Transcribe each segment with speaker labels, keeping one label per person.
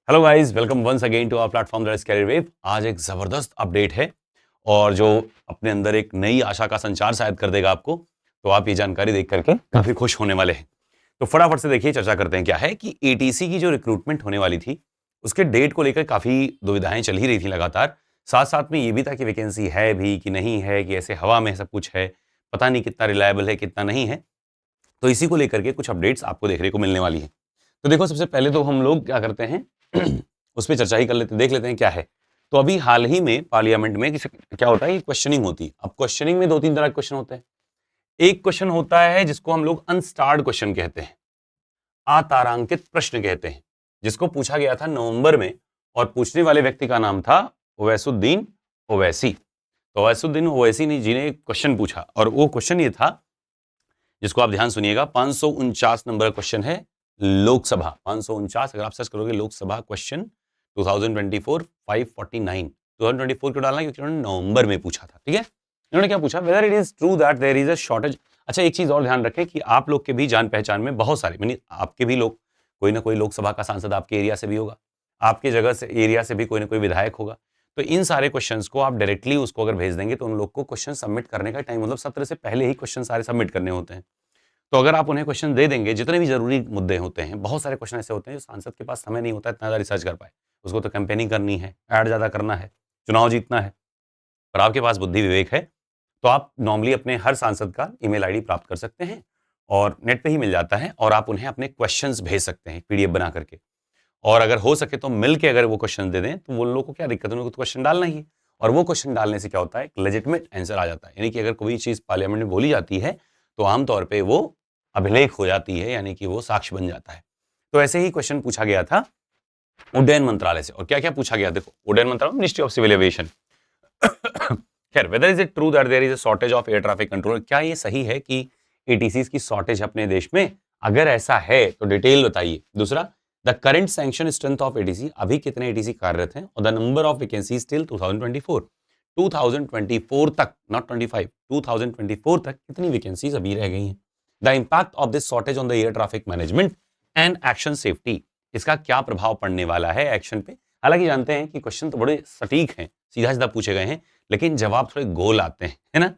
Speaker 1: Hello guys, welcome once again to our platform that is career wave. आज एक जबरदस्त update है और जो अपने अंदर एक नई आशा का संचार शायद कर देगा आपको। तो आप ये जानकारी देख करके काफी खुश होने वाले हैं। तो फटाफट से देखिए, चर्चा करते हैं। क्या है कि एटीसी की जो रिक्रूटमेंट होने वाली थी उसके डेट को लेकर काफी दुविधाएं चल ही रही थी लगातार। साथ साथ में ये भी था कि वैकेंसी है भी कि नहीं है, कि ऐसे हवा में सब कुछ है, पता नहीं कितना रिलायबल है कितना नहीं है। तो इसी को लेकर के कुछ अपडेट्स आपको देखने को मिलने वाली है। तो देखो, सबसे पहले तो हम लोग क्या करते हैं उस पर चर्चा ही कर लेते हैं, देख लेते हैं क्या है। तो अभी हाल ही में पार्लियामेंट में क्या होता है कि क्वेश्चनिंग होती है। अब क्वेश्चनिंग में दो तीन तरह के क्वेश्चन होते हैं। एक क्वेश्चन होता है जिसको हम लोग अनस्टार्ड क्वेश्चन कहते हैं, अतारांकित प्रश्न कहते हैं, जिसको पूछा गया था नवंबर में और पूछने वाले व्यक्ति का नाम था ओवैसुद्दीन ओवैसी। तो ओवैसुद्दीन ओवैसी ने जी ने क्वेश्चन पूछा और वो क्वेश्चन ये था, जिसको आप ध्यान सुनिएगा। 549 नंबर क्वेश्चन है, लोकसभा 549। अगर आप सर्च करोगे लोकसभा क्वेश्चन 2024 549, 2024 क्यों डालना, क्योंकि उन्होंने नवंबर में पूछा था। ठीक है, इन्होंने क्या पूछा, whether it is true that there is a shortage. अच्छा, एक चीज और ध्यान रखें कि आप लोग के भी जान पहचान में बहुत सारे, यानी आपके भी लोग, कोई ना कोई लोकसभा का सांसद आपके एरिया से भी होगा, आपके जगह से एरिया से भी कोई ना कोई विधायक होगा। तो इन सारे क्वेश्चंस को आप डायरेक्टली उसको अगर भेज देंगे तो उन लोग को क्वेश्चन सबमिट करने का टाइम, मतलब सत्र से पहले ही क्वेश्चन सारे सबमिट करने होते हैं। तो अगर आप उन्हें क्वेश्चन दे देंगे, जितने भी जरूरी मुद्दे होते हैं, बहुत सारे क्वेश्चन ऐसे होते हैं जो सांसद के पास समय नहीं होता इतना ज़्यादा रिसर्च कर पाए। उसको तो कैंपेनिंग करनी है, ऐड ज़्यादा करना है, चुनाव जीतना है। पर आपके पास बुद्धि विवेक है तो आप नॉर्मली अपने हर सांसद का ईमेल आईडी प्राप्त कर सकते हैं और नेट पे ही मिल जाता है, और आप उन्हें अपने क्वेश्चंस भेज सकते हैं पीडीएफ बना करके। और अगर हो सके तो मिल के अगर वो क्वेश्चन दे दें तो वो लोगों को क्या दिक्कत है, उनको तो क्वेश्चन डालना ही है। और वो क्वेश्चन डालने से क्या होता है, एक लेजिटिमेट आंसर आ जाता है। यानी कि अगर कोई चीज़ पार्लियामेंट में बोली जाती है तो आमतौर पर वो अभिलेख हो जाती है, यानी कि वो साक्ष्य बन जाता है। तो ऐसे ही क्वेश्चन पूछा गया था उड्डयन मंत्रालय से। और क्या क्या पूछा गया, देखो, उड्डयन मंत्रालय, मिनिस्ट्री ऑफ सिविल एविएशन। खैर, whether is it true that there is a shortage of air traffic controller, क्या ये सही है कि एटीसी की शॉर्टेज है अपने देश में? अगर ऐसा है तो डिटेल बताइए। दूसरा, the current sanction strength of ATC, अभी कितने एटीसी कार्यरत हैं? और the number of vacancies till 2024, 2024 तक, नॉट 25, 2024 तक कितनी वैकेंसीज अभी रह गई हैं? The impact of this shortage on the air traffic management and action safety, इसका क्या प्रभाव पड़ने वाला है एक्शन पे? हालांकि जानते हैं कि क्वेश्चन तो बड़े सटीक हैं, सीधा सीधा पूछे गए हैं, लेकिन जवाब थोड़े गोल आते हैं, है ना।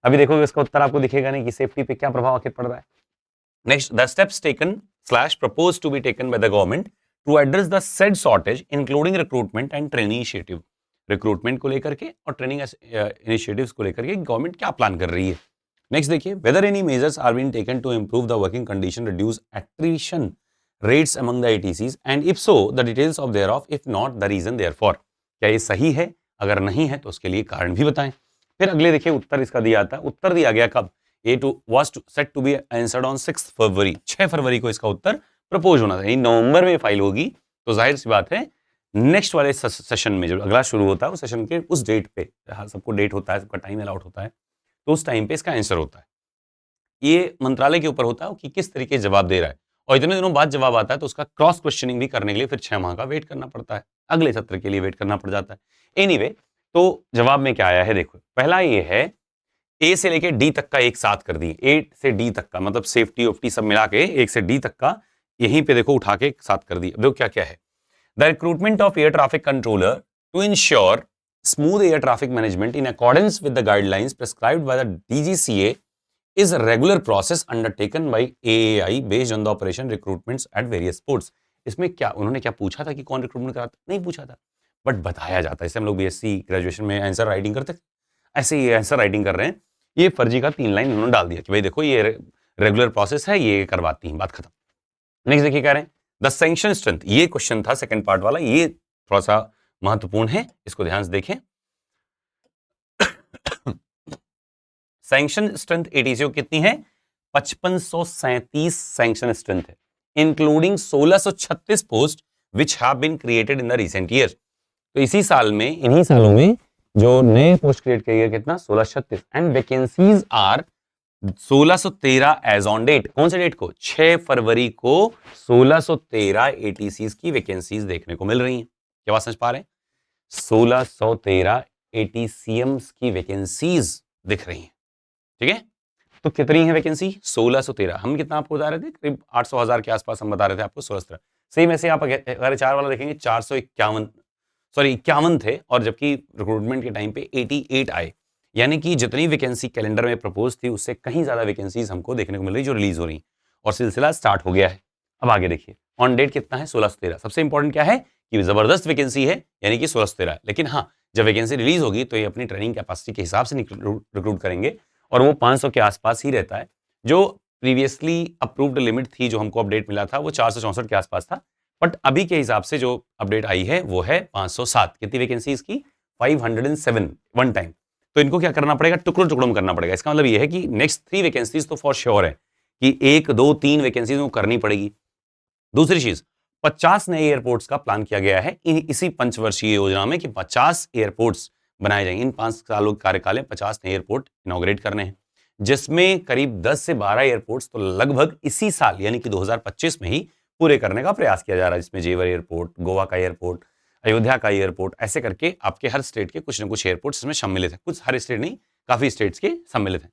Speaker 1: अभी देखोगे इसका उत्तर आपको दिखेगा नहीं कि सेफ्टी पे क्या प्रभाव आखिर पड़ रहा है। Next, the steps taken slash propose to be taken by the government to address the said shortage including recruitment and training initiative, recruitment को लेकर के और ट्रेनिंग इनिशिएटिव्स को लेकर के गवर्नमेंट क्या प्लान कर रही है। नेक्स्ट देखिए, whether any measures are been taken to improve the working condition, reduce attrition rates among the ATCs, and if so the details of thereof, if not the reason therefore, क्या ये सही है? अगर नहीं है तो उसके लिए कारण भी बताएं। फिर अगले देखिए, उत्तर इसका दिया था, उत्तर दिया गया कब? A two was set to be answered on 6 February, 6 फरवरी को इसका उत्तर प्रपोज होना था, यानी नवंबर में फाइल होगी। तो जाहिर सी बात है नेक्स्ट वाले सेशन में जो अगला शुरू होता है उस सेशन के उस डेट पे, सबको डेट होता है, सबका टाइम अलाउट होता है, तो उस टाइम पे इसका आंसर होता है। ये मंत्रालय के ऊपर होता है कि किस तरीके से जवाब दे रहा है, और इतने दिनों बाद जवाब आता है तो उसका क्रॉस क्वेश्चनिंग भी करने के लिए फिर 6 माह का वेट करना पड़ता है, अगले सत्र के लिए वेट करना पड़ जाता है। एनीवे, तो जवाब में क्या आया है, देखो, पहला ये है, ए से लेके डी तक का एक साथ कर दिए, ए से डी तक का, मतलब सेफ्टी ऑफ्टी सब मिला के एक से डी तक का यहीं पे देखो उठा के एक साथ कर दिए। देखो क्या क्या है, the recruitment of air traffic controller to ensure smooth air traffic management in accordance with the guidelines prescribed by the DGCA is a regular process undertaken by AAI based on the operation recruitments at various ports। इसमें क्या उन्होंने क्या पूछा था कि कौन recruitment कराता? नहीं पूछा था, बट बताया जाता है। जैसे हम लोग बीएससी ग्रेजुएशन में आंसर राइटिंग करते थे, ऐसे ये आंसर राइटिंग कर रहे हैं। ये फर्जी का 3 लाइन उन्होंने डाल दिया कि भाई देखो ये रेगुलर प्रोसेस है, ये करवाती हैं, बात खत्म। नेक्स्ट देखिए, कह रहे हैं द सैंक्शन स्ट्रेंथ, ये क्वेश्चन था सेकंड पार्ट वाला, ये थोड़ा सा महत्वपूर्ण है, इसको ध्यान से देखें। सैंक्शन स्ट्रेंथ एटीसी कितनी है? 5537 सैंक्शन स्ट्रेंथ है, including 1636 post which have been created in the recent year. तो इसी साल में, इन्हीं सालों में जो नए पोस्ट क्रिएट किए गए, कितना? 1636। And vacancies are 1613 as on date. कौन से डेट को? 6 फरवरी को 1613 एटीसीज की वैकेंसीज देखने को मिल रही हैं। क्या बात समझ पा रहे हैं? 1613 एटीसीएम्स की वैकेंसीज दिख रही हैं, ठीक है। तो कितनी है वैकेंसी? 1613। हम कितना आपको बता रहे थे? करीब 800,000 के आसपास हम बता रहे थे आपको, 1613। सेम ऐसे आप अगर HR वाला देखेंगे 51 थे, और जबकि रिक्रूटमेंट के टाइम पे 88 आए, यानी कि जितनी वैकेंसी कैलेंडर में प्रपोज थी उससे कहीं ज्यादा वैकेंसीज हमको देखने को मिल रही जो रिलीज हो रही, और सिलसिला स्टार्ट हो गया है। अब आगे देखिए ऑन डेट कितना है, 1613। सबसे इंपॉर्टेंट क्या है कि जबरदस्त वैकेंसी है, यानी कि 1613 है। लेकिन हाँ, जब वैकेंसी रिलीज होगी तो ये अपनी ट्रेनिंग कैपेसिटी के हिसाब से रिक्रूट करेंगे, और वो 500 के आसपास ही रहता है। जो प्रीवियसली अप्रूव्ड लिमिट थी, जो हमको अपडेट मिला था, वो 464 के आसपास था, बट अभी के हिसाब से जो अपडेट आई है वो है 507। कितनी वैकेंसी इसकी, 507 वन टाइम। तो इनको क्या करना पड़ेगा, टुकड़ों टुकड़ों में करना पड़ेगा। इसका मतलब ये है कि नेक्स्ट 3 वैकेंसीज तो फॉर श्योर है कि 1 2 3 वैकेंसीज वो करनी पड़ेगी। दूसरी चीज, 50 नए एयरपोर्ट्स का प्लान किया गया है इसी पंचवर्षीय योजना में, कि 50 एयरपोर्ट्स बनाए जाएंगे। इन 5 सालों के कार्यकाल में 50 नए एयरपोर्ट इनॉग्रेट करने हैं, जिसमें करीब 10 से 12 एयरपोर्ट्स तो लगभग इसी साल यानी कि 2025 में ही पूरे करने का प्रयास किया जा रहा है, जिसमें जेवर एयरपोर्ट, गोवा का एयरपोर्ट, अयोध्या का एयरपोर्ट, ऐसे करके आपके हर स्टेट के कुछ न कुछ एयरपोर्ट्स इसमें सम्मिलित हैं। कुछ, हर स्टेट नहीं, काफी स्टेट्स के सम्मिलित हैं,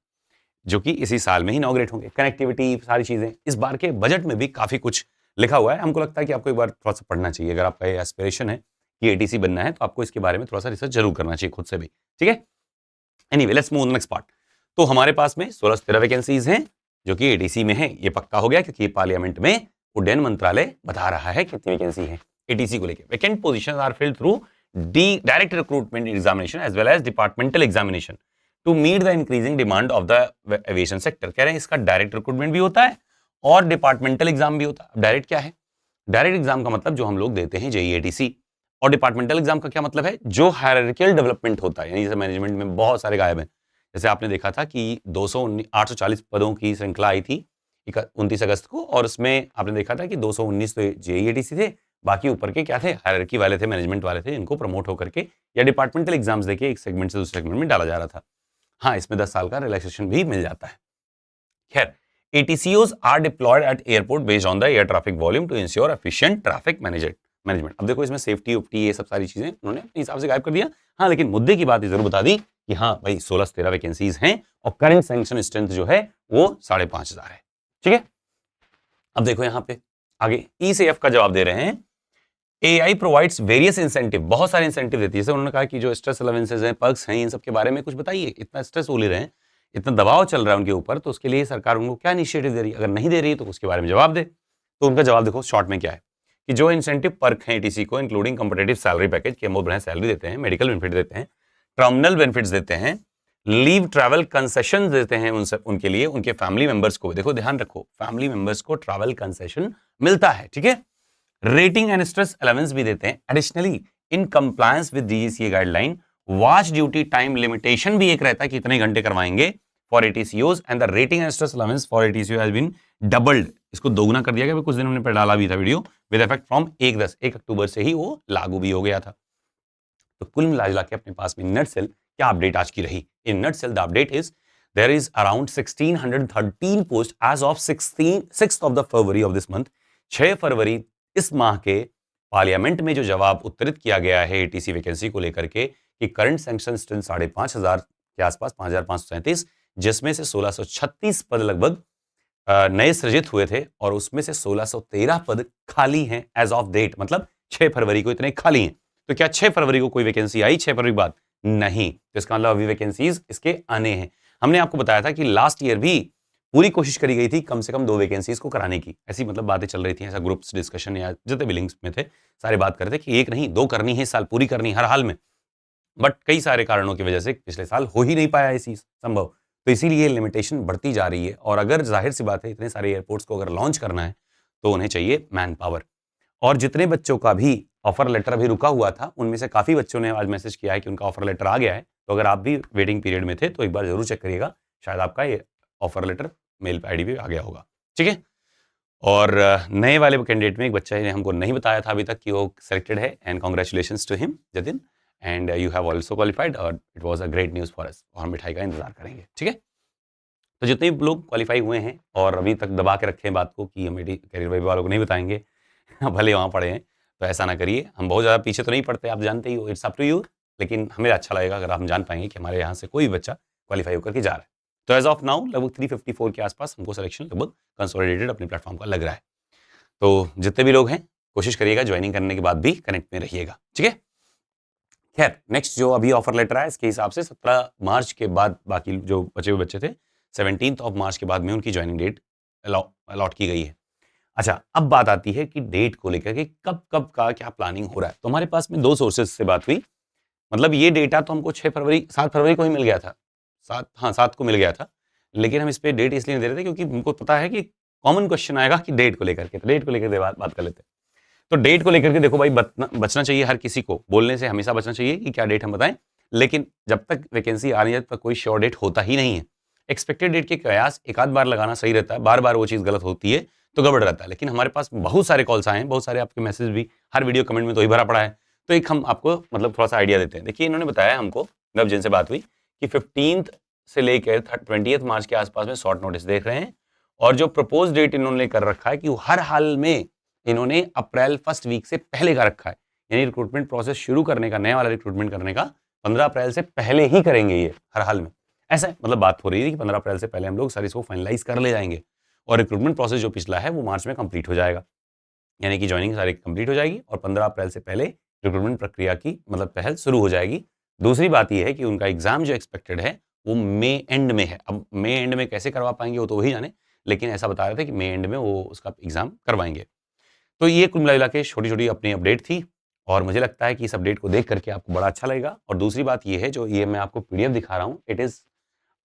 Speaker 1: जो कि इसी साल में ही इनॉग्रेट होंगे। कनेक्टिविटी, सारी चीजें, इस बार के बजट में भी काफी कुछ लिखा हुआ है। हमको लगता है कि आपको एक बार थोड़ा सा पढ़ना चाहिए। अगर आपका ये एस्पिरेशन है कि एटीसी बनना है, तो आपको इसके बारे में थोड़ा सा रिसर्च जरूर करना चाहिए खुद से भी, ठीक है। Anyway, let's move next part. तो हमारे पास में 16-17 वैकेंसीज हैं जो कि एटीसी में है। ये पक्का हो गया क्योंकि पार्लियामेंट में उड्डयन मंत्रालय बता रहा है कितनी वैकेंसी है एटीसी को लेकर। Vacant positions are filled through direct recruitment examination as well as departmental examination to meet the increasing demand of the aviation sector. कह रहे हैं इसका डायरेक्ट रिक्रूटमेंट भी होता है और डिपार्टमेंटल एग्जाम भी होता है। डायरेक्ट क्या है, डायरेक्ट एग्जाम का मतलब जो हम लोग देते हैं जेईई एटीसी, और डिपार्टमेंटल एग्जाम का क्या मतलब है, जो हायरार्किकल डेवलपमेंट होता है। यानी जैसे मैनेजमेंट में बहुत सारे गायब हैं, जैसे आपने देखा था कि 840 पदों की श्रृंखला आई थी 29 अगस्त को, और उसमें आपने देखा था कि 219 तो जेईई एटीसी थे, बाकी ऊपर के क्या थे, हायरार्की वाले थे, मैनेजमेंट वाले थे, इनको प्रमोट होकर के या डिपार्टमेंटल एग्जाम्स देके एक सेगमेंट से दूसरे सेगमेंट में डाला जा रहा था। हाँ, इसमें 10 साल का रिलैक्सेशन भी मिल जाता है। खैर, ATCOs are deployed at airport based on the air traffic volume to ensure efficient traffic management। अब देखो इसमें सेफ्टी उफ्टी ये सब सारी चीजें उन्होंने अपने हिसाब से गायब कर दिया। हाँ, लेकिन मुद्दे की बात जरूर बता दी कि हाँ भाई 16-13 वैकेंसीज हैं और करंट सैंक्शन स्ट्रेंथ जो है वो 5,500 है, ठीक है। अब देखो यहाँ पे आगे ई से एफ का जवाब दे रहे हैं। AI प्रोवाइड्स वेरियस इंसेंटिव, बहुत सारे इंसेंटिव देती है। जैसे उन्होंने कहा कि जो स्ट्रेस अलाउंसेस हैं, पर्क्स हैं, इन सब के बारे में कुछ बताइए। इतना स्ट्रेस वो ले रहे हैं, इतना दबाव चल रहा है उनके ऊपर, तो उसके लिए सरकार उनको क्या इनिशिएटिव दे रही है। अगर नहीं दे रही है तो उसके बारे में जवाब दे। तो उनका जवाब देखो शॉर्ट में क्या है कि जो इंसेंटिव पर्क हैं एटीसी को, इंक्लूडिंग कंपटीटिव सैलरी पैकेज के अमाउंट बढ़िया सैलरी देते हैं, मेडिकल बेनिफिट देते हैं, टर्मिनल बेनिफिट्स देते हैं, लीव ट्रैवल कंसेशन देते हैं उनके लिए, उनके फैमिली मेंबर्स को। देखो ध्यान रखो, फैमिली मेंबर्स को ट्रैवल कंसेशन मिलता है, ठीक है। रेटिंग एंड स्ट्रेस अलाउंस भी देते हैं। Additionally in compliance with DGCA guideline, watch duty time limitation भी एक रहता है कि इतने घंटे करवाएंगे for ATCOs, and the rating and stress allowance for ATCO has been doubled. इसको दोगुना कर दिया गया। कुछ दिन हमने डाला भी था वीडियो, विद इफेक्ट फ्रॉम 1 अक्टूबर से ही वो लागू भी हो गया था। तो कुल मिला के अपने पास में नटसेल क्या अपडेट आज की रही। In nutshell the update is there is around 1613 post as of 6th of the February of this month. 6 फरवरी इस माह के पार्लियामेंट में जो जवाब उत्तरित किया गया है एटीसी वैकेंसी को लेकर के कि करंट सैंक्शन स्ट्रेंथ 5,500 के आसपास, 5,537, जिसमें से 1636 पद लगभग नए सृजित हुए थे, और उसमें से 1613 पद खाली हैं एज ऑफ डेट। मतलब 6 फरवरी को इतने खाली हैं। तो क्या 6 फरवरी को कोई वैकेंसी आई 6 फरवरी के बाद? नहीं। तो इसका मतलब अभी वैकेंसीज इसके आने हैं। हमने आपको बताया था कि लास्ट ईयर भी पूरी कोशिश करी गई थी कम से कम 2 वैकेंसीज को कराने की। ऐसी मतलब बातें चल रही थी, ऐसा ग्रुप्स डिस्कशन या जितने भी लिंक्स में थे सारे बात करते कि 1 नहीं 2 करनी है इस साल, पूरी करनी हर हाल में। बट कई सारे कारणों की वजह से पिछले साल हो ही नहीं पाया ये चीज संभव। तो इसीलिए लिमिटेशन बढ़ती जा रही है। और अगर जाहिर सी बात है इतने सारे एयरपोर्ट्स को अगर लॉन्च करना है तो उन्हें चाहिए मैन पावर। और जितने बच्चों का भी ऑफर लेटर अभी रुका हुआ था, उनमें से काफी बच्चों ने आज मैसेज किया है कि उनका ऑफर लेटर आ गया है। तो अगर आप भी वेटिंग पीरियड में थे तो एक बार जरूर चेक करिएगा, शायद आपका ये ऑफर लेटर मेल आईडी पे आ गया होगा, ठीक है। और नए वाले कैंडिडेट में एक बच्चा ने हमको नहीं बताया था अभी तक कि वो सिलेक्टेड है, and congratulations to him Jatin, and you have also qualified, और it was a great news for us. और हम मिठाई का इंतजार करेंगे, ठीक है। तो जितने भी लोग क्वालिफाई हुए हैं और अभी तक दबा के रखे हैं बात को कि हम कैरियर वेब वालों को नहीं बताएंगे भले वहाँ पढ़े हैं, तो ऐसा ना करिए। हम बहुत ज़्यादा पीछे तो नहीं पड़ते, आप जानते ही हो, इट्स अप टू यू। लेकिन हमें अच्छा लगेगा अगर हम जान पाएंगे कि हमारे यहाँ से कोई बच्चा क्वालिफाई होकर के जा रहा है। तो एज ऑफ नाउ लगभग 354 के आसपास हमको सिलेक्शन लगभग कंसोलिडेटेड अपने प्लेटफॉर्म का लग रहा है। तो जितने भी लोग हैं कोशिश करिएगा ज्वाइनिंग करने के बाद भी कनेक्ट में रहिएगा, ठीक है। खैर नेक्स्ट जो अभी ऑफर लेटर आया इसके हिसाब से 17 मार्च के बाद बाकी जो बचे हुए बच्चे थे 17 मार्च के बाद में उनकी ज्वाइनिंग डेट अलॉट की गई है। अच्छा, अब बात आती है कि डेट को लेकर के कब कब का क्या प्लानिंग हो रहा है। तो हमारे पास में 2 सोर्सेज से बात हुई, मतलब ये डेटा तो हमको 7 फरवरी को ही मिल गया था, 7 को मिल गया था, लेकिन हम इस पे डेट इसलिए नहीं दे रहे थे क्योंकि हमको पता है कि कॉमन क्वेश्चन आएगा कि डेट को लेकर के, तो डेट को लेकर के बात कर लेते हैं। तो डेट को लेकर के देखो भाई, बचना चाहिए हर किसी को, बोलने से हमेशा बचना चाहिए कि क्या डेट हम बताएं, लेकिन जब तक वैकेंसी आ रही है तब तक कोई श्योर डेट होता ही नहीं है। एक्सपेक्टेड डेट के कयास एक आध बार लगाना सही रहता है, बार बार वो चीज़ गलत होती है तो गड़बड़ रहता है। लेकिन हमारे पास बहुत सारे कॉल्स आए हैं, बहुत सारे आपके मैसेज भी, हर वीडियो कमेंट में तो ही भरा पड़ा है। तो एक हम आपको मतलब थोड़ा सा आइडिया देते हैं। देखिए इन्होंने बताया हमको, मतलब जिनसे बात हुई, कि 15 से लेकर 20 मार्च के आसपास में शॉर्ट नोटिस देख रहे हैं, और जो प्रपोज डेट इन्होंने कर रखा है कि वो हर हाल में इन्होंने अप्रैल फर्स्ट वीक से पहले का रखा है, यानी रिक्रूटमेंट प्रोसेस शुरू करने का, नया वाला रिक्रूटमेंट करने का 15 अप्रैल से पहले ही करेंगे ये हर हाल में। ऐसा मतलब बात हो रही है कि 15 अप्रैल से पहले हम लोग सारी इसको फाइनलाइज कर ले जाएंगे, और रिक्रूटमेंट प्रोसेस जो पिछला है वो मार्च में कंप्लीट हो जाएगा, यानी कि ज्वाइनिंग सारी कंप्लीट हो जाएगी और 15 अप्रैल से पहले रिक्रूटमेंट प्रक्रिया की मतलब पहल शुरू हो जाएगी। दूसरी बात यह है कि उनका एग्जाम जो एक्सपेक्टेड है वो मई एंड में है। अब मई एंड में कैसे करवा पाएंगे वो तो वही जाने, लेकिन ऐसा बता रहे थे कि मई एंड में वो उसका एग्जाम करवाएंगे। तो ये कुल मिला के छोटी छोटी अपनी अपडेट थी, और मुझे लगता है कि इस अपडेट को देख करके आपको बड़ा अच्छा लगेगा। और दूसरी बात ये है, जो ये मैं आपको पीडीएफ दिखा रहा हूँ, it is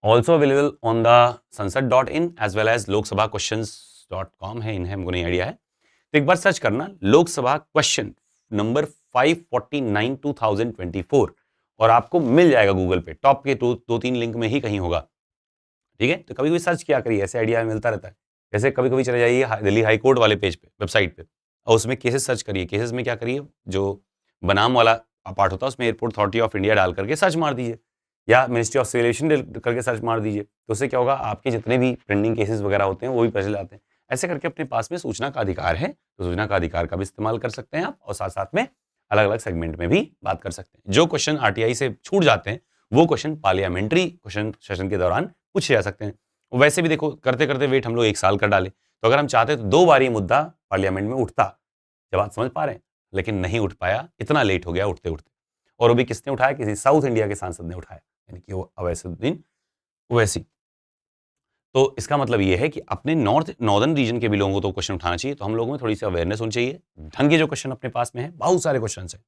Speaker 1: also available on the sansad.in as well as loksabaquestions.com है, इन्हें हमको नहीं आइडिया है। तो एक बार सर्च करना लोकसभा क्वेश्चन नंबर 549 2024 और आपको मिल जाएगा गूगल पे, टॉप के 2-3 लिंक में ही कहीं होगा, ठीक है। तो कभी कभी सर्च किया करिए, ऐसे आइडिया मिलता रहता है। जैसे कभी कभी चले जाइए दिल्ली हाई कोर्ट वाले पेज पे, वेबसाइट पे, और उसमें केसेस सर्च करिए। केसेस में क्या करिए, जो बनाम वाला पार्ट होता है उसमें एयरपोर्ट अथॉरिटी ऑफ इंडिया डाल करके सर्च मार दीजिए, या मिनिस्ट्री ऑफ सिविल एविएशन करके सर्च मार दीजिए। तो उससे क्या होगा, आपके जितने भी पेंडिंग केसेस वगैरह होते हैं वो भी पता चल जाते हैं। ऐसे करके अपने पास में सूचना का अधिकार है, तो सूचना का अधिकार का भी इस्तेमाल कर सकते हैं आप, और साथ साथ में अलग अलग सेगमेंट में भी बात कर सकते हैं। जो क्वेश्चन आरटीआई से छूट जाते हैं वो क्वेश्चन पार्लियामेंट्री क्वेश्चन सेशन के दौरान पूछे जा सकते हैं। वैसे भी देखो, करते करते वेट हम लोग 1 साल कर डाले, तो अगर हम चाहते तो 2 बार ये मुद्दा पार्लियामेंट में उठता। जब आप समझ पा रहे हैं, लेकिन नहीं उठ पाया, इतना लेट हो गया उठते उठते। और वो भी किसने उठाया, किसी साउथ इंडिया के सांसद ने उठाया, यानी कि वो अवैसुद्दीन ओवैसी। तो इसका मतलब ये है कि अपने नॉर्दर्न रीजन के भी लोगों को तो क्वेश्चन उठाना चाहिए। तो हम लोगों में थोड़ी सी अवेयरनेस होनी चाहिए। ढंग के जो क्वेश्चन अपने पास में है, बहुत सारे क्वेश्चन है,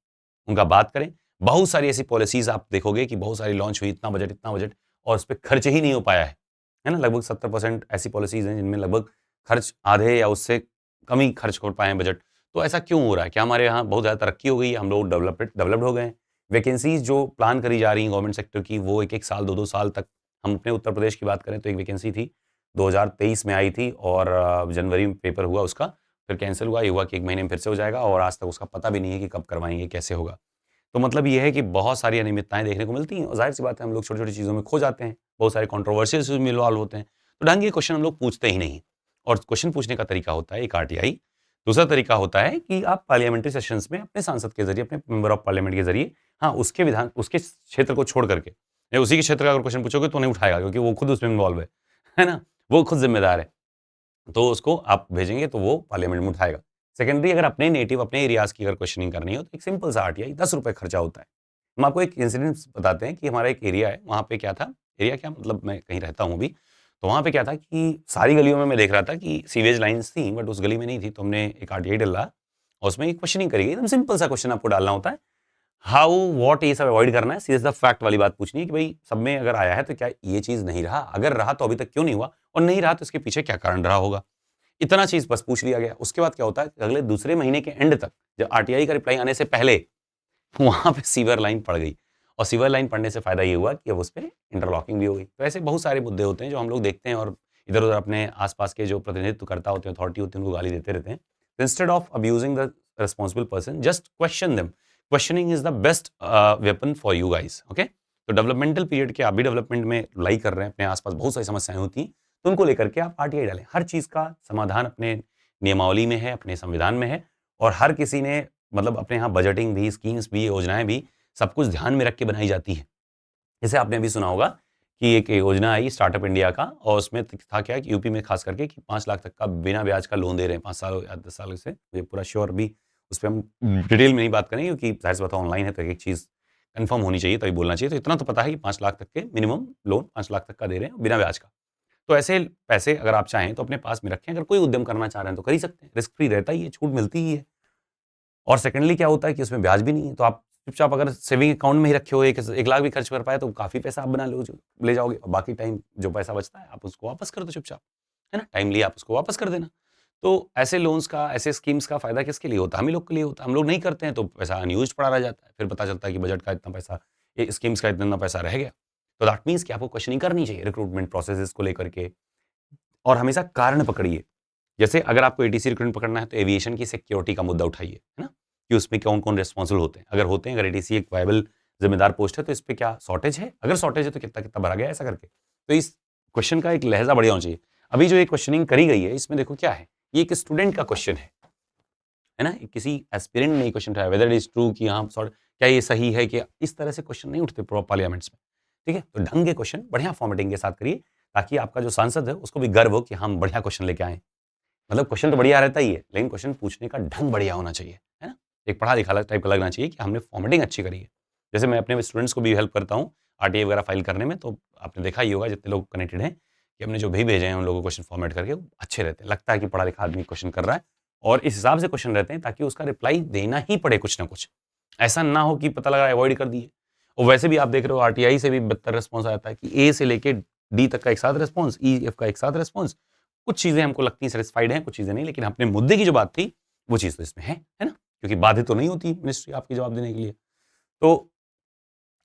Speaker 1: उनका बात करें। बहुत सारी ऐसी पॉलिसीज आप देखोगे कि बहुत सारी लॉन्च हुई, इतना बजट, और उस पर खर्च ही नहीं हो पाया है ना। लगभग 70% ऐसी पॉलिसीज हैं जिनमें लगभग खर्च आधे या उससे कम ही खर्च हो पाए हैं बजट। तो ऐसा क्यों हो रहा है? क्या हमारे यहाँ बहुत ज़्यादा तरक्की हो गई है, हम लोग डेवलप्ड हो गए हैं? वैकेंसीज जो प्लान करी जा रही हैं गवर्नमेंट सेक्टर की, वो एक साल 2-2 साल तक, हम अपने उत्तर प्रदेश की बात करें तो एक वैकेंसी थी 2023 में आई थी, और जनवरी में पेपर हुआ उसका, फिर कैंसिल हुआ। ये हुआ कि 1 महीने में फिर से हो जाएगा, और आज तक उसका पता भी नहीं है कि कब करवाएंगे, कैसे होगा। तो मतलब ये है कि बहुत सारी अनियमितताएं देखने को मिलती हैं, और जाहिर सी बात है हम लोग छोटी छोटी चीज़ों में खो जाते हैं, बहुत सारे कॉन्ट्रोवर्शियल इश्यूज में इन्वॉल्व होते हैं। तो ढंग के क्वेश्चन हम लोग पूछते ही नहीं। और क्वेश्चन पूछने का तरीका होता है एक आरटीआई, दूसरा तरीका होता है कि आप पार्लियामेंट्री सेशंस में अपने सांसद के जरिए, अपने मेंबर ऑफ पार्लियामेंट के जरिए, हाँ उसके क्षेत्र को छोड़ करके, या उसी के क्षेत्र का अगर क्वेश्चन पूछोगे तो नहीं उठाएगा, क्योंकि वो खुद उसमें इन्वॉल्व है ना, वो खुद जिम्मेदार है। तो उसको आप भेजेंगे तो वो पार्लियामेंट में उठाएगा। सेकेंडरी, अगर अपने नेटिव, अपने एरियाज की अगर क्वेश्चनिंग करनी हो तो एक सिंपल सा आरटीआई 10 रुपये खर्चा होता है। हम आपको एक इंसिडेंट बताते हैं कि हमारा एक एरिया है, वहाँ पे क्या था, एरिया क्या मतलब मैं कहीं रहता हूँ अभी, तो वहाँ पे क्या था कि सारी गलियों में मैं देख रहा था कि सीवेज लाइन्स थी, बट उस गली में नहीं थी। तो हमने एक आरटीआई डाला, और उसमें एक क्वेश्चनिंग करी गई। एकदम सिंपल सा क्वेश्चन आपको डालना होता है, हाउ वॉट, ये सब अवॉइड करना है, सीधे सा फैक्ट वाली बात पूछनी है कि भाई सब में अगर आया है तो क्या ये चीज़ नहीं रहा, अगर रहा तो अभी तक क्यों नहीं हुआ, और नहीं रहा तो इसके पीछे क्या कारण रहा होगा। इतना चीज़ बस पूछ लिया गया। उसके बाद क्या होता है, अगले दूसरे महीने के एंड तक, जब आरटीआई का रिप्लाई आने से पहले वहाँ पे सीवर लाइन पड़ गई, और सीवर लाइन पड़ने से फ़ायदा ये हुआ कि अब उस पे इंटरलॉकिंग भी हो गई। तो ऐसे बहुत सारे मुद्दे होते हैं जो हम लोग देखते हैं, और इधर-उधर अपने आस-पास के जो प्रतिनिधित्वकर्ता होते हैं, अथॉरिटी होती है, उनको गाली देते रहते हैं। Instead of abusing the responsible person, just question them. Questioning is the best weapon for you guys, okay. तो डेवलपमेंटल पीरियड के आप भी डेवलपमेंट में लाई कर रहे हैं, अपने आस-पास बहुत सारी समस्याएँ होती हैं, तो उनको लेकर के आप आरटीआई डालें। हर चीज़ का समाधान अपने नियमावली में है, अपने संविधान में है, और हर किसी ने मतलब अपने यहाँ बजटिंग भी, स्कीम्स भी, योजनाएँ भी, सब कुछ ध्यान में रख के बनाई जाती है। जैसे आपने अभी सुना होगा कि एक योजना आई स्टार्टअप इंडिया का, और उसमें था क्या कि यूपी में खास करके कि 5 लाख तक का बिना ब्याज का लोन दे रहे हैं 5 साल या 10 साल से, मुझे पूरा श्योर भी उस पर हम डिटेल में नहीं बात करेंगे, क्योंकि जाहिर सी बात है ऑनलाइन है तो एक चीज़ कंफर्म होनी चाहिए तभी बोलना चाहिए। तो इतना तो पता है कि 5 लाख तक के मिनिमम लोन 5 लाख तक का दे रहे हैं बिना ब्याज का। तो ऐसे पैसे अगर आप चाहें तो अपने पास में रखें। अगर कोई उद्यम करना चाह रहे हैं तो कर ही सकते हैं, रिस्क फ्री रहता ही है, छूट मिलती ही है। और सेकेंडली क्या होता है कि उसमें ब्याज भी नहीं है, तो आप चुपचाप अगर सेविंग अकाउंट में ही रखे हो, 1 लाख भी खर्च कर पाए तो काफ़ी पैसा आप बना लो ले जाओगे, और बाकी टाइम जो पैसा बचता है आप उसको वापस कर दो चुपचाप, है ना? टाइमली आप उसको वापस कर देना। तो ऐसे लोन्स का, ऐसे स्कीम्स का फ़ायदा किसके लिए होता है? हम ही लोग के लिए होता है। हम लोग नहीं करते हैं तो पैसा अनयूज्ड पड़ा रह जाता है। फिर पता चलता है कि बजट का इतना पैसा, ये स्कीम्स का इतना पैसा रह गया। तो दैट मीन्स कि आपको क्वेश्चनिंग करनी चाहिए रिक्रूटमेंट प्रोसेसेस को लेकर के, और हमेशा कारण पकड़िए। जैसे अगर आपको एटीसी रिक्रूटमेंट पकड़ना है तो एविएशन की सिक्योरिटी का मुद्दा उठाइए, है ना? कि उसमें कौन-कौन रिस्पॉन्सिबल होते हैं। अगर होते हैं, अगर एटीसी एक वायबल ज़िम्मेदार पोस्ट है तो इस पे क्या शॉर्टेज है? अगर शॉर्टेज है तो कितना-कितना भरा गया है, ऐसा करके। तो इस क्वेश्चन का एक लहज़ा बढ़िया होना चाहिए। अभी जो ये क्वेश्चनिंग करी गई है इसमें देखो क्या है, ये एक स्टूडेंट का क्वेश्चन है ना? किसी एस्पिरेंट ने ये क्वेश्चन उठाया, वेदर इट इज़ ट्रू कि हाँ सॉर्ट, क्या ये सही है कि इस तरह से क्वेश्चन नहीं उठते पार्लियामेंट्स में, ठीक है? तो ढंग के क्वेश्चन बढ़िया फॉर्मेटिंग के साथ करिए, ताकि आपका जो सांसद है उसको भी गर्व हो कि हम बढ़िया क्वेश्चन लेके आए। मतलब क्वेश्चन तो बढ़िया रहता ही है, लेकिन क्वेश्चन पूछने का ढंग बढ़िया होना चाहिए, है ना? एक पढ़ा-लिखा टाइप का लगना चाहिए कि हमने फॉर्मेटिंग अच्छी करी है। जैसे मैं अपने स्टूडेंट्स को भी हेल्प करता हूँ, आरटीआई वगैरह फाइल करने में, तो आपने देखा ही होगा जितने लोग कनेक्टेड हैं, कि हमने जो भी भेजे हैं उन लोगों को क्वेश्चन फॉर्मेट करके वो अच्छे रहते हैं। लगता है कि पढ़ा-लिखा आदमी क्वेश्चन कर रहा है, और इस हिसाब से क्वेश्चन रहते हैं ताकि उसका रिप्लाई देना ही पड़े कुछ ना कुछ। ऐसा ना हो कि पता लगा अवॉइड कर दिए। और वैसे भी आप देख रहे हो आरटीआई से भी बदतर रिस्पॉन्स आता है कि ए से लेके डी तक का एक साथ रिस्पॉन्स, ई, एफ का एक साथ रिस्पॉन्स। कुछ चीज़ें हमको लगती हैं सैटिस्फाइड हैं, कुछ चीज़ें नहीं, लेकिन अपने मुद्दे की जो बात थी, वो चीज़ तो इसमें है ना? क्योंकि बाधित तो नहीं होती मिनिस्ट्री आपके जवाब देने के लिए। तो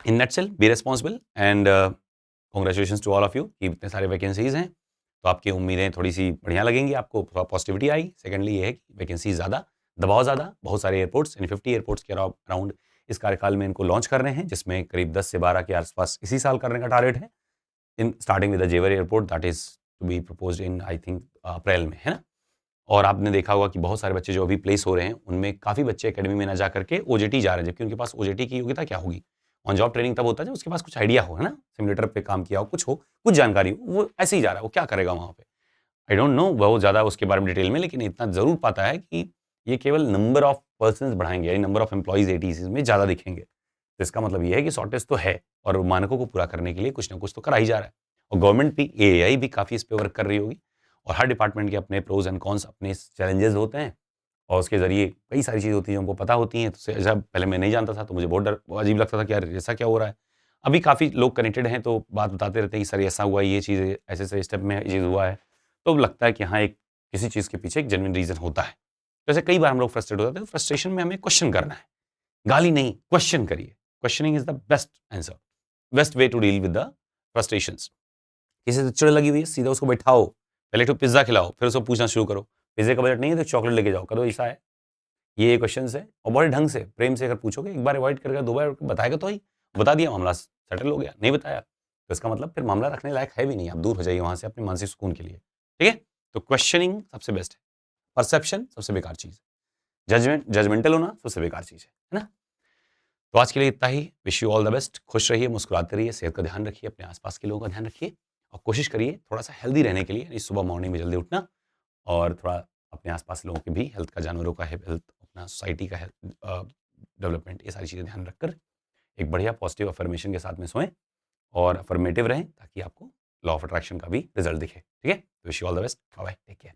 Speaker 1: in nutshell be responsible and congratulations to all of you कि इतने सारे वैकेंसीज़ हैं, तो आपकी उम्मीदें थोड़ी-सी बढ़िया लगेंगी आपको, थोड़ा पॉजिटिविटी आएगी। सेकंडली ये है कि वैकेंसी ज़्यादा, दबाव ज़्यादा, बहुत सारे एयरपोर्ट्स, यानी 50 एयरपोर्ट्स के अराउंड इस कार्यकाल में इनको लॉन्च कर रहे हैं, जिसमें करीब 10 से 12 के आस-पास इसी साल करने का टारगेट है। In starting with the Jewar airport that is to be proposed in I think April में, है ना? और आपने देखा होगा कि बहुत सारे बच्चे जो अभी प्लेस हो रहे हैं, उनमें काफ़ी बच्चे एकेडमी में ना जा करके ओजेटी जा रहे हैं, जबकि उनके पास ओजेटी की योग्यता क्या होगी? ऑन जॉब ट्रेनिंग तब होता है जब उसके पास कुछ आइडिया हो, है ना? सिम्युलेटर पे काम किया हो, कुछ जानकारी हो, वो ऐसे ही जा रहा है, वो क्या करेगा वहाँ पे? आई डोंट नो बहुत ज़्यादा उसके बारे में डिटेल में, लेकिन इतना ज़रूर पता है कि ये केवल नंबर ऑफ पर्सन्स बढ़ाएँगे, यानी नंबर ऑफ एम्प्लॉइज़ एटीसीज़ में ज़्यादा दिखेंगे। तो इसका मतलब ये है कि शॉर्टेज तो है, और मानकों को पूरा करने के लिए कुछ ना कुछ तो करा ही जा रहा है। और गवर्नमेंट भी, एएआई भी काफ़ी इस पे वर्क कर रही होगी, और हर डिपार्टमेंट के अपने प्रोज़ एंड कॉन्स, अपने चैलेंजेज़ होते हैं, और उसके ज़रिए कई सारी चीज़ें होती हैं जो हमको पता होती हैं। तो जब पहले मैं नहीं जानता था तो मुझे बहुत अजीब लगता था कि यार ऐसा क्या हो रहा है? अभी काफ़ी लोग कनेक्टेड हैं तो बात बताते रहते हैं कि सर ऐसा हुआ है, ये चीज़ ऐसे-ऐसे स्टेप में ये चीज़ हुआ है। तो लगता है कि हाँ, एक किसी चीज़ के पीछे एक जेन्युइन रीज़न होता है। जैसे कई बार हम लोग फ्रस्ट्रेट हो जाते हैं, तो फ्रस्ट्रेशन में हमें क्वेश्चन करना है, गाली नहीं, क्वेश्चन करिए। Questioning is the best answer, best way to deal with the frustrations. किसी से चिढ़ लगी हुई है, सीधा उसको बैठाओ, पहले तो पिज़्ज़ा खिलाओ, फिर उसको पूछना शुरू करो। पिज़्ज़े का बजट नहीं है तो चॉकलेट लेके जाओ, करो ऐसा है, ये क्वेश्चंस है, और बड़े ढंग से, प्रेम से अगर पूछोगे, एक बार अवॉइड करेगा, 2 बार बताएगा तो ही, बता दिया मामला सेटल हो गया, नहीं बताया, तो इसका मतलब फिर मामला रखने लायक है भी नहीं, आप दूर हो जाइए वहाँ से अपने मानसिक सुकून के लिए, ठीक है? तो क्वेश्चनिंग सबसे बेस्ट है, परसेप्शन सबसे बेकार चीज़ है, जजमेंटल होना सबसे बेकार चीज़ है ना? तो आज के लिए इतना ही, wish you all the best, खुश रहिए, मुस्कुराते रहिए, सेहत का ध्यान रखिए, अपने आस-पास के लोगों का ध्यान रखिए, और कोशिश करिए थोड़ा-सा हेल्दी रहने के लिए, यानी सुबह मॉर्निंग में जल्दी उठना, और थोड़ा अपने आसपास लोगों की भी हेल्थ का, जानवरों का हेल्थ, अपना सोसाइटी का हेल्थ डेवलपमेंट, ये सारी चीज़ें ध्यान रखकर एक बढ़िया पॉजिटिव अफर्मेशन के साथ में सोएं, और अफर्मेटिव रहें ताकि आपको लॉ ऑफ अट्रैक्शन का भी रिजल्ट दिखे, ठीक है? Wish you all the best, bye bye, take care.